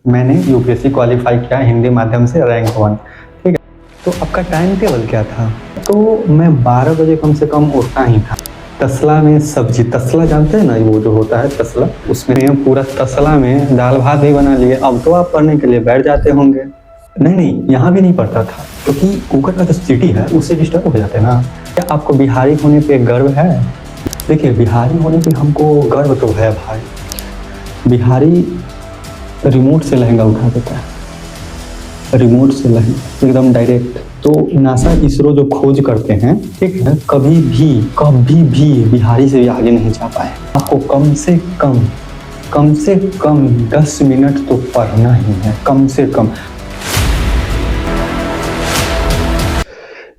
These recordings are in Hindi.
मैंने यूपीएससी क्वालिफाई किया हिंदी माध्यम से रैंक 1। ठीक है, तो आपका टाइम टेबल क्या था? तो मैं 12 बजे कम से कम उठता ही था। तसला में सब्जी, तसला जानते हैं ना, वो जो होता है तसला, उसमें पूरा तसला में दाल भात भी बना लिए। अब तो आप पढ़ने के लिए बैठ जाते होंगे। नहीं नहीं, यहाँ भी नहीं पढ़ता था, क्योंकि कुकर का जो सीटी है उससे डिस्टर्ब हो जाते हैं ना। क्या आपको बिहारी होने पे गर्व है? देखिए, बिहारी होने पे हमको गर्व तो है भाई। बिहारी रिमोट से लहंगा उठा देता है, रिमोट से लहंगा एकदम डायरेक्ट। तो नासा इसरो जो खोज करते हैं, ठीक है, कभी भी बिहारी से आगे नहीं जा पाए। आपको कम से कम 10 मिनट तो पढ़ना ही है, कम से कम।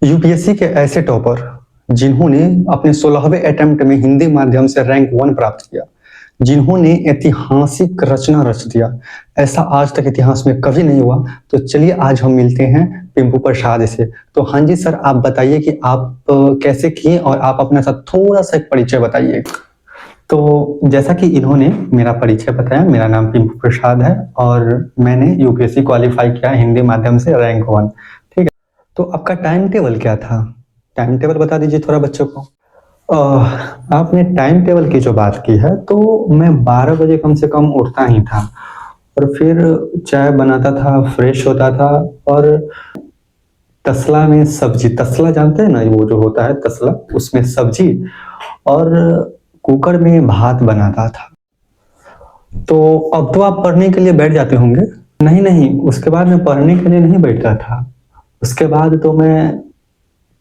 यूपीएससी के ऐसे टॉपर जिन्होंने अपने 16वें अटेम्प्ट में हिंदी माध्यम से रैंक 1 प्राप्त किया, जिन्होंने ऐतिहासिक रचना रच दिया, ऐसा आज तक इतिहास में कभी नहीं हुआ। तो चलिए आज हम मिलते हैं पिंपू प्रसाद से। तो हाँ जी सर, आप बताइए कि आप कैसे किए, और आप अपने साथ थोड़ा सा एक परिचय बताइए। तो जैसा कि इन्होंने मेरा परिचय बताया, मेरा नाम पिंपू प्रसाद है और मैंने यूपीएससी क्वालिफाई किया हिंदी माध्यम से रैंक 1। ठीक है, तो आपका टाइम टेबल क्या था? टाइम टेबल बता दीजिए थोड़ा बच्चों को। आपने टाइम टेबल की जो बात की है, तो मैं 12 बजे कम से कम उठता ही था और फिर चाय बनाता था, फ्रेश होता था और तसला में सब्जी, तसला जानते हैं ना, वो जो होता है तसला, उसमें सब्जी और कुकर में भात बनाता था। तो अब तो आप पढ़ने के लिए बैठ जाते होंगे। नहीं नहीं, उसके बाद मैं पढ़ने के लिए नहीं बैठता था। उसके बाद तो मैं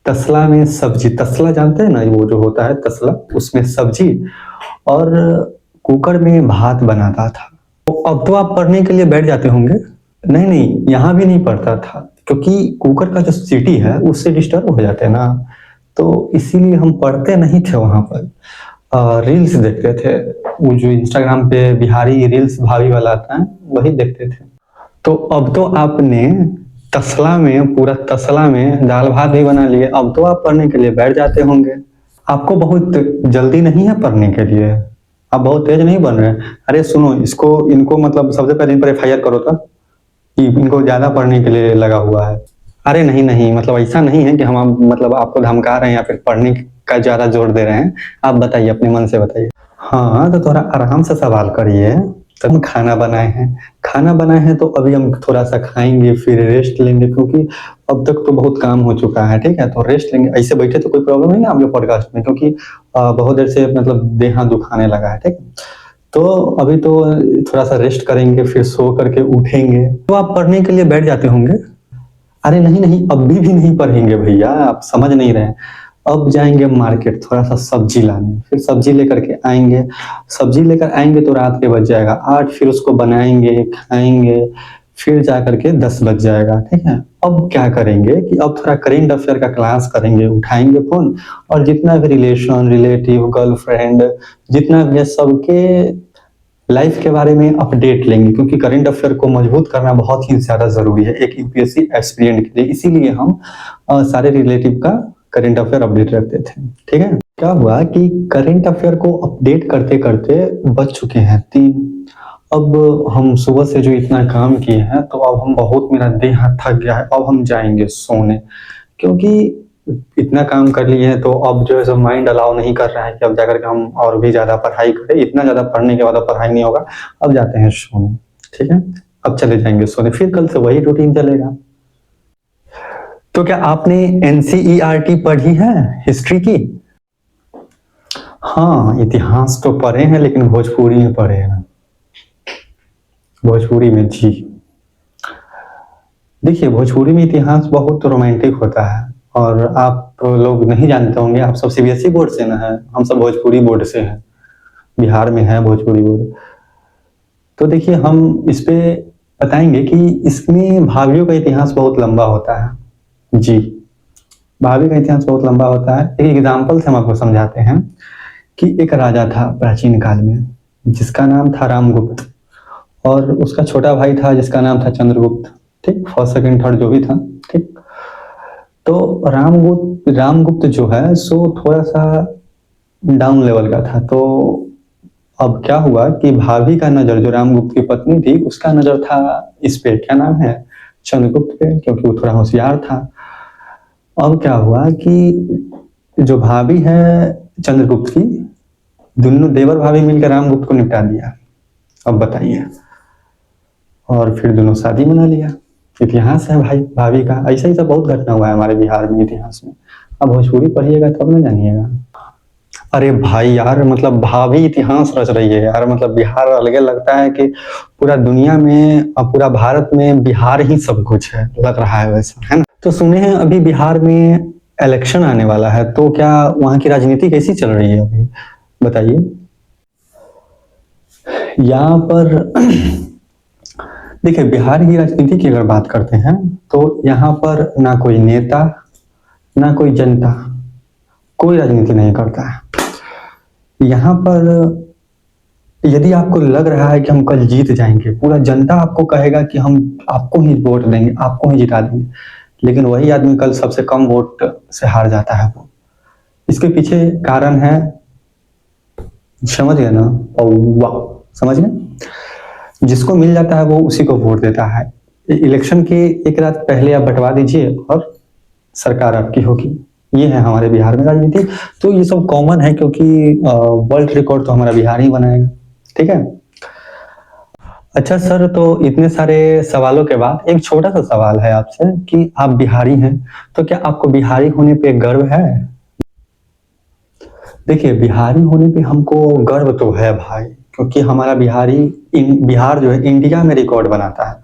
तसला में सब्जी, तसला जानते हैं ना, वो जो होता है तसला, उसमें सब्जी और कुकर में भात बनाता था। तो अब तो आप पढ़ने के लिए बैठ जाते होंगे। नहीं नहीं, यहाँ भी नहीं पढ़ता था, क्योंकि कुकर का जो सीटी है उससे डिस्टर्ब हो जाते हैं ना। तो इसीलिए हम पढ़ते नहीं थे वहां पर, रील्स देखते थे। वो जो इंस्टाग्राम पे बिहारी रील्स भाभी वाला आता है, वही देखते थे। तो अब तो आपने तसला में, पूरा तसला में दाल भात भी बना लिए। अब तो आप पढ़ने के लिए बैठ जाते होंगे। आपको बहुत जल्दी नहीं है पढ़ने के लिए? आप बहुत तेज नहीं बन रहे हैं? अरे सुनो, इनको मतलब सबसे पहले इन पर एफआईआर करो था कि इनको ज्यादा पढ़ने के लिए लगा हुआ है। अरे नहीं नहीं, मतलब ऐसा नहीं है कि हम मतलब आपको धमका रहे हैं या फिर पढ़ने का ज्यादा जोर दे रहे हैं। आप बताइए, अपने मन से बताइए। हाँ, तो थोड़ा आराम से सवाल करिए। तो हम खाना बनाए हैं तो अभी हम थोड़ा सा खाएंगे, फिर रेस्ट लेंगे, क्योंकि अब तक तो बहुत काम हो चुका है। ठीक है, तो रेस्ट लेंगे। ऐसे बैठे तो कोई प्रॉब्लम नहीं ना आपके पॉडकास्ट में, क्योंकि बहुत देर से मतलब देह हाथ दुखाने लगा है। ठीक है, तो अभी तो थोड़ा सा रेस्ट करेंगे, फिर सो करके उठेंगे। तो आप पढ़ने के लिए बैठ जाते होंगे। अरे नहीं नहीं, अभी भी नहीं पढ़ेंगे भैया, आप समझ नहीं रहे हैं। अब जाएंगे मार्केट थोड़ा सा सब्जी लाने, फिर सब्जी लेकर के आएंगे। सब्जी लेकर आएंगे तो रात के बज जाएगा 8, फिर उसको बनाएंगे, खाएंगे, फिर जा करके 10 बज जाएगा। ठीक है, अब क्या करेंगे कि अब थोड़ा करेंट अफेयर का क्लास करेंगे, उठाएंगे फोन और जितना भी रिलेशन, रिलेटिव, गर्लफ्रेंड, जितना भी है सबके लाइफ के बारे में अपडेट लेंगे, क्योंकि करंट अफेयर को मजबूत करना बहुत ही ज्यादा जरूरी है एक यूपीएससी एस्पिरेंट के लिए। इसीलिए हम सारे रिलेटिव का करंट अफेयर अपडेट रखते थे। ठीक है, क्या हुआ कि करंट अफेयर को अपडेट करते करते बज चुके हैं 3। अब हम सुबह से जो इतना काम किए हैं, तो अब हम बहुत, मेरा देह हाथ थक गया है, अब हम जाएंगे सोने, क्योंकि इतना काम कर लिए हैं। तो अब जो है सो माइंड अलाउ नहीं कर रहा है कि अब जाकर के हम और भी ज्यादा पढ़ाई करें। इतना ज्यादा पढ़ने के बाद अब पढ़ाई नहीं होगा, अब जाते हैं सोने। ठीक है, अब चले जाएंगे सोने, फिर कल से वही रूटीन चलेगा। तो क्या आपने एनसीईआरटी पढ़ी है हिस्ट्री की? हाँ, इतिहास तो पढ़े हैं, लेकिन भोजपुरी में पढ़े हैं, भोजपुरी में जी। देखिए, भोजपुरी में इतिहास बहुत रोमांटिक होता है, और आप लोग नहीं जानते होंगे, आप सब सीबीएसई बोर्ड से ना है, हम सब भोजपुरी बोर्ड से हैं, बिहार में है भोजपुरी बोर्ड। तो देखिए, हम इस पे बताएंगे कि इसमें भाभीियों का इतिहास बहुत लंबा होता है जी। भाभी का इतिहास बहुत लंबा होता है। एक एग्जाम्पल से हम आपको समझाते हैं कि एक राजा था प्राचीन काल में, जिसका नाम था रामगुप्त, और उसका छोटा भाई था जिसका नाम था चंद्रगुप्त। ठीक, फर्स्ट सेकंड थर्ड जो भी था। ठीक, तो रामगुप्त जो है सो थोड़ा सा डाउन लेवल का था। तो अब क्या हुआ कि भाभी का नजर, जो रामगुप्त की पत्नी थी, उसका नजर था इस पे, क्या नाम है, चंद्रगुप्त पे, क्योंकि वो थोड़ा होशियार था। अब क्या हुआ कि जो भाभी है चंद्रगुप्त की, दोनों देवर भाभी मिलकर रामगुप्त को निपटा दिया। अब बताइए। और फिर दोनों शादी मना लिया। इतिहास है भाई भाभी का। ऐसा ही सब बहुत घटना हुआ है हमारे बिहार में इतिहास में। अब भोजपुरी पढ़िएगा तब ना जानिएगा। अरे भाई यार, मतलब भाभी इतिहास रच रही है यार। मतलब बिहार अलग लगता है कि पूरा दुनिया में और पूरा भारत में बिहार ही सब कुछ है, लग रहा है वैसा, है ना। तो सुने हैं अभी बिहार में इलेक्शन आने वाला है, तो क्या वहाँ की राजनीति कैसी चल रही है अभी, बताइए। यहाँ पर देखिए, बिहार की राजनीति की अगर बात करते हैं तो यहाँ पर ना कोई नेता ना कोई जनता कोई राजनीति नहीं करता है। यहाँ पर यदि आपको लग रहा है कि हम कल जीत जाएंगे, पूरा जनता आपको कहेगा कि हम आपको ही वोट देंगे, आपको ही जिता देंगे, लेकिन वही आदमी कल सबसे कम वोट से हार जाता है। वो इसके पीछे कारण है, समझ गए ना, वाह, समझ गए। जिसको मिल जाता है वो उसी को वोट देता है। इलेक्शन के एक रात पहले आप बंटवा दीजिए और सरकार आपकी होगी। ये है हमारे बिहार में राजनीति। तो ये सब कॉमन है, क्योंकि वर्ल्ड रिकॉर्ड तो हमारा बिहार ही बनाएगा। ठीक है। अच्छा सर, तो इतने सारे सवालों के बाद एक छोटा सा सवाल है आपसे कि आप बिहारी हैं, तो क्या आपको बिहारी होने पे गर्व है? देखिए, बिहारी होने पे हमको गर्व तो है भाई, क्योंकि हमारा बिहार जो है इंडिया में रिकॉर्ड बनाता है।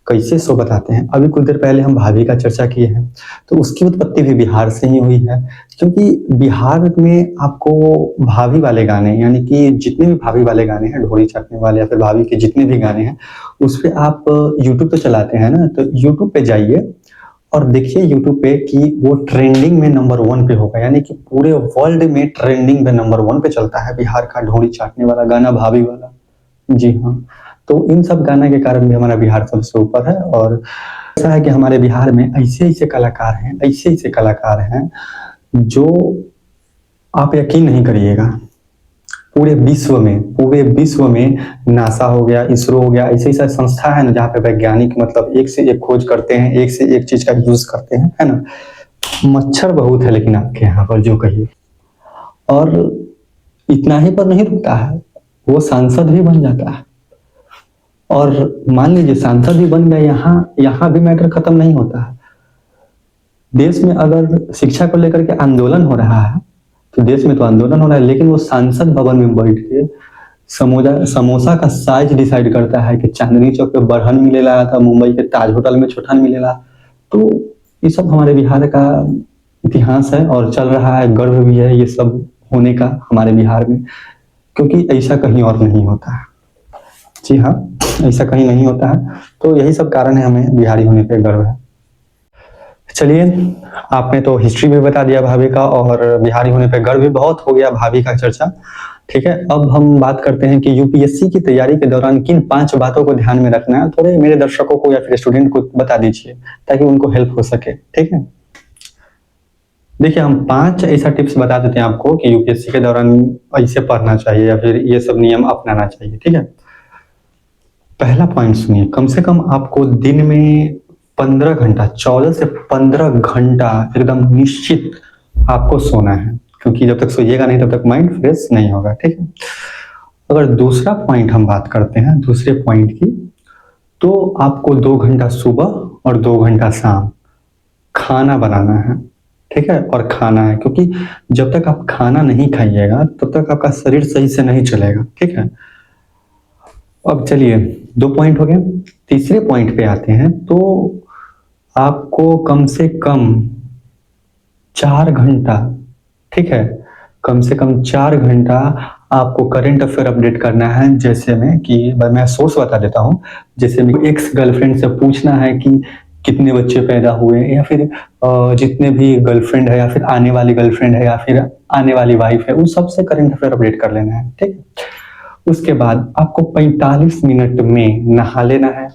कैसे, सो बताते हैं। अभी कुछ देर पहले हम भाभी का चर्चा किए हैं, तो उसकी उत्पत्ति भी बिहार से ही हुई है। क्योंकि बिहार में आपको भाभी वाले गाने, यानी कि जितने भी भाभी वाले गाने हैं, ढोली चाटने वाले या फिर भाभी के जितने भी गाने हैं, उस पर आप यूट्यूब पे चलाते हैं ना, तो यूट्यूब पे जाइए और देखिए यूट्यूब पे कि वो ट्रेंडिंग में नंबर 1 पे होगा। यानी कि पूरे वर्ल्ड में ट्रेंडिंग में नंबर 1 पे चलता है बिहार का ढोली चाटने वाला गाना, भाभी वाला। जी हाँ। तो इन सब गाने के कारण भी हमारा बिहार सबसे ऊपर है। और ऐसा है कि हमारे बिहार में ऐसे ऐसे कलाकार हैं जो आप यकीन नहीं करिएगा, पूरे विश्व में नासा हो गया, इसरो हो गया, ऐसे ऐसा संस्था है ना जहाँ पे वैज्ञानिक मतलब एक से एक खोज करते हैं, एक से एक चीज का यूज करते हैं, है ना। मच्छर बहुत है लेकिन आपके यहाँ पर, जो कहिए। और इतना ही पर नहीं रुकता है, वो सांसद भी बन जाता है। और मान लीजिए सांसद भी बन गए, यहाँ भी मैटर खत्म नहीं होता है। देश में अगर शिक्षा को लेकर के आंदोलन हो रहा है, तो देश में तो आंदोलन हो रहा है, लेकिन वो सांसद भवन में बैठ के समोसा का साइज डिसाइड करता है कि चांदनी चौक पे बड़हन मिलेला था, मुंबई के ताज होटल में छोटन मिलेला। तो ये सब हमारे बिहार का इतिहास है और चल रहा है। गर्व भी है ये सब होने का हमारे बिहार में, क्योंकि ऐसा कहीं और नहीं होता है। जी हाँ, ऐसा कहीं नहीं होता है। तो यही सब कारण है हमें बिहारी होने पे गर्व है। चलिए, आपने तो हिस्ट्री भी बता दिया भाभी का, और बिहारी होने पे गर्व भी बहुत हो गया भाभी का चर्चा। ठीक है, अब हम बात करते हैं कि यूपीएससी की तैयारी के दौरान किन 5 बातों को ध्यान में रखना है। थोड़े मेरे दर्शकों को या फिर स्टूडेंट को बता दीजिए ताकि उनको हेल्प हो सके। ठीक है, देखिए, हम 5 ऐसा टिप्स बता देते हैं आपको कि यूपीएससी के दौरान ऐसे पढ़ना चाहिए या फिर ये सब नियम अपनाना चाहिए। ठीक है, पहला पॉइंट सुनिए, कम से कम आपको दिन में 15 घंटा, 14 से 15 घंटा एकदम निश्चित आपको सोना है, क्योंकि जब तक सोइएगा नहीं तब तक माइंड फ्रेश नहीं होगा। ठीक है। अगर दूसरा पॉइंट हम बात करते हैं, दूसरे पॉइंट की, तो आपको 2 घंटा सुबह और 2 घंटा शाम खाना बनाना है। ठीक है, और खाना है, क्योंकि जब तक आप खाना नहीं खाइएगा तब तक आपका शरीर सही से नहीं चलेगा। ठीक है। अब चलिए, 2 पॉइंट हो गए। तीसरे पॉइंट पे आते हैं, तो आपको कम से कम 4 घंटा, ठीक है, कम से कम 4 घंटा आपको करंट अफेयर अपडेट करना है। जैसे में कि मैं सोर्स बता देता हूँ, जैसे में एक्स गर्लफ्रेंड से पूछना है कि कितने बच्चे पैदा हुए, या फिर जितने भी गर्लफ्रेंड है या फिर आने वाली गर्लफ्रेंड है या फिर आने वाली वाइफ है, उन सबसे करंट अफेयर अपडेट कर लेना है। ठीक है। उसके बाद आपको 45 मिनट में नहा लेना है।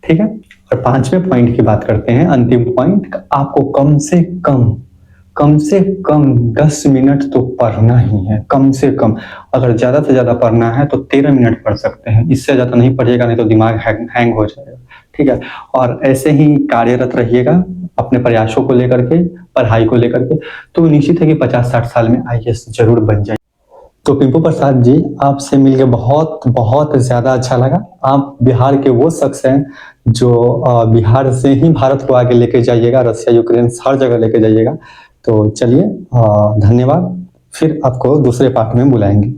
ठीक है। और 5वें पॉइंट की बात करते हैं, अंतिम पॉइंट, आपको कम से कम कम से कम 10 मिनट तो पढ़ना ही है, कम से कम। अगर ज़्यादा से ज़्यादा पढ़ना है तो 13 मिनट पढ़ सकते हैं, इससे ज़्यादा नहीं पढ़िएगा, नहीं तो दिमाग हैंग हो जाएगा, ठीक है। और ऐसे ही कार्यरत रहिएगा अपने प्रयासों को लेकर के, पढ़ाई को लेकर के, तो निश्चित है कि 50-60 साल में IAS जरूर बन जाए। तो पिंपू प्रसाद जी, आपसे मिलके बहुत बहुत ज़्यादा अच्छा लगा। आप बिहार के वो शख्स हैं जो बिहार से ही भारत को आगे लेके जाइएगा, रसिया यूक्रेन हर जगह लेके जाइएगा। तो चलिए, धन्यवाद। फिर आपको दूसरे पार्ट में बुलाएंगे।